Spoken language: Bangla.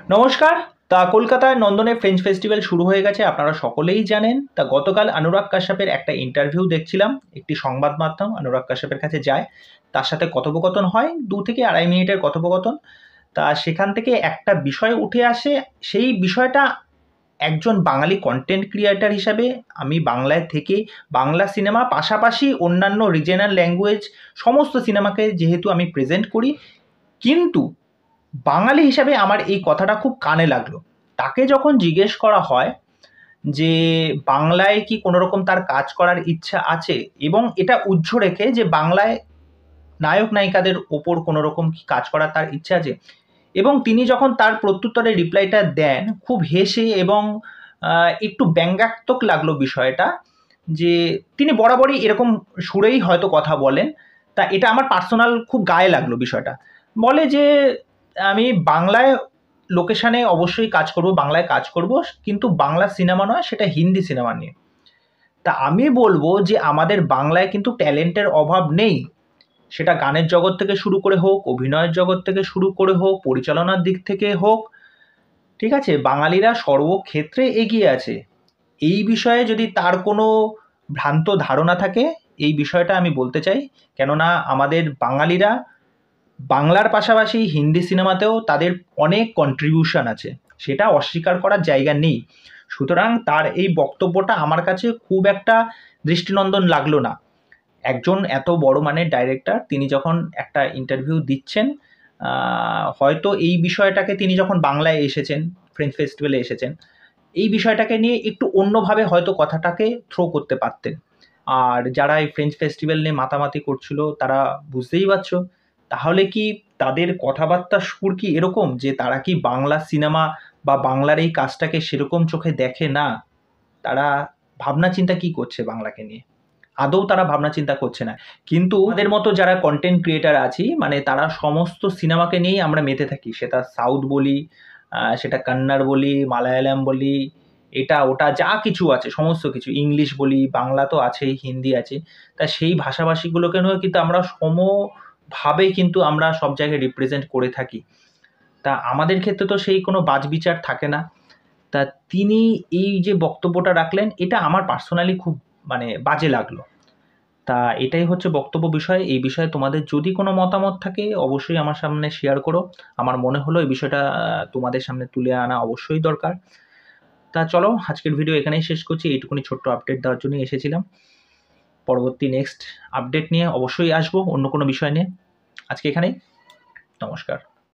নমস্কার। তা কলকাতায় নন্দনে ফ্রেঞ্চ ফেস্টিভ্যাল শুরু হয়ে গেছে, আপনারা সকলেই জানেন। তা গতকাল অনুরাগ কাশ্যপের একটা ইন্টারভিউ দেখছিলাম, একটি সংবাদ মাধ্যম অনুরাগ কাশ্যপের কাছে যায়, তার সাথে কথোপকথন হয় 2 থেকে আড়াই মিনিটের কথোপকথন। তা সেখান থেকে একটা বিষয় উঠে আসে, সেই বিষয়টা একজন বাঙালি কন্টেন্ট ক্রিয়েটর হিসাবে আমি বাংলায় থেকে বাংলা সিনেমা পাশাপাশি অন্যান্য রিজিয়নাল ল্যাঙ্গুয়েজ সমস্ত সিনেমাকে যেহেতু আমি প্রেজেন্ট করি, কিন্তু বাঙালি হিসাবে আমার এই কথাটা খুব কানে লাগলো। তাকে যখন জিজ্ঞেস করা হয় যে বাংলায় কি কোনো রকম তার কাজ করার ইচ্ছা আছে, এবং এটা উজ্জ্ব রেখে যে বাংলায় নায়ক নায়িকাদের ওপর কোনো রকম কি কাজ করার তার ইচ্ছা আছে, এবং তিনি যখন তার প্রত্যুত্তরে রিপ্লাইটা দেন খুব হেসে এবং একটু ব্যঙ্গাত্মক লাগলো বিষয়টা, যে তিনি বরাবরই এরকম সুরেই হয়তো কথা বলেন। তা এটা আমার পার্সোনাল খুব গায়ে লাগলো বিষয়টা। বলে যে আমি বাংলায় লোকেশনে অবশ্যই কাজ করব, বাংলায় কাজ করব, কিন্তু বাংলা সিনেমা নয়, সেটা হিন্দি সিনেমা নিয়ে। তা আমি বলবো যে আমাদের বাংলায় কিন্তু ট্যালেন্টের অভাব নেই, সেটা গানের জগৎ থেকে শুরু করে হোক, অভিনয়ের জগৎ থেকে শুরু করে হোক, পরিচালনার দিক থেকে হোক, ঠিক আছে, বাঙালিরা সর্বক্ষেত্রে এগিয়ে আছে। এই বিষয়ে যদি তার কোনো ভ্রান্ত ধারণা থাকে, এই বিষয়টা আমি বলতে চাই। কেননা আমাদের বাঙালিরা বাংলার পাশাপাশি হিন্দি সিনেমাতেও তাদের অনেক কন্ট্রিবিউশন আছে, সেটা অস্বীকার করার জায়গা নেই। সুতরাং তার এই বক্তব্যটা আমার কাছে খুব একটা দৃষ্টিনন্দন লাগলো না। একজন এত বড় মানের ডাইরেক্টর, তিনি যখন একটা ইন্টারভিউ দিচ্ছেন, হয়তো এই বিষয়টাকে তিনি যখন বাংলায় এসেছেন, ফ্রেঞ্চ ফেস্টিভ্যালে এসেছেন, এই বিষয়টাকে নিয়ে একটু অন্যভাবে হয়তো কথাটাকে থ্রো করতে পারতেন। আর যারা এই ফ্রেঞ্চ ফেস্টিভ্যাল নিয়ে মাতামাতি করছিল, তারা বুঝতেই পারছো, তাহলে কি তাদের কথাবার্তার সুর কি এরকম যে তারা কি বাংলা সিনেমা বা বাংলার এই কাজটাকে সেরকম চোখে দেখে না? তারা ভাবনা চিন্তা কি করছে বাংলাকে নিয়ে? আদৌ তারা ভাবনা চিন্তা করছে না। কিন্তু আমাদের মতো যারা কন্টেন্ট ক্রিয়েটার আছি, মানে তারা সমস্ত সিনেমাকে নিয়েই আমরা মেতে থাকি, সেটা সাউথ বলি, সেটা কন্নড় বলি, মালায়ালাম বলি, এটা ওটা যা কিছু আছে সমস্ত কিছু, ইংলিশ বলি, বাংলা তো আছেই, হিন্দি আছে। তা সেই ভাষাভাষীগুলোকে নিয়েও কিন্তু আমরা সমভাবে কিন্তু আমরা সব জায়গায় রিপ্রেজেন্ট করে থাকি। তা আমাদের ক্ষেত্রে তো সেই কোনো বাছবিচার থাকে না। তা তিনি এই যে বক্তব্যটা রাখলেন, এটা আমার পার্সোনালি খুব মানে বাজে লাগলো। তা এটাই হচ্ছে বক্তব্য বিষয়। এই বিষয়ে তোমাদের যদি কোনো মতামত থাকে অবশ্যই আমার সামনে শেয়ার করো। আমার মনে হলো এই বিষয়টা তোমাদের সামনে তুলে আনা অবশ্যই দরকার। তা চলো, আজকের ভিডিও এখানেই শেষ করছি। এইটুকুনি ছোট্ট আপডেট দেওয়ার জন্যই এসেছিলাম। পরবর্তী নেক্সট আপডেট নিয়ে অবশ্যই আসবো, অন্য কোনো বিষয় নিয়ে। আজকে এখানেই। নমস্কার।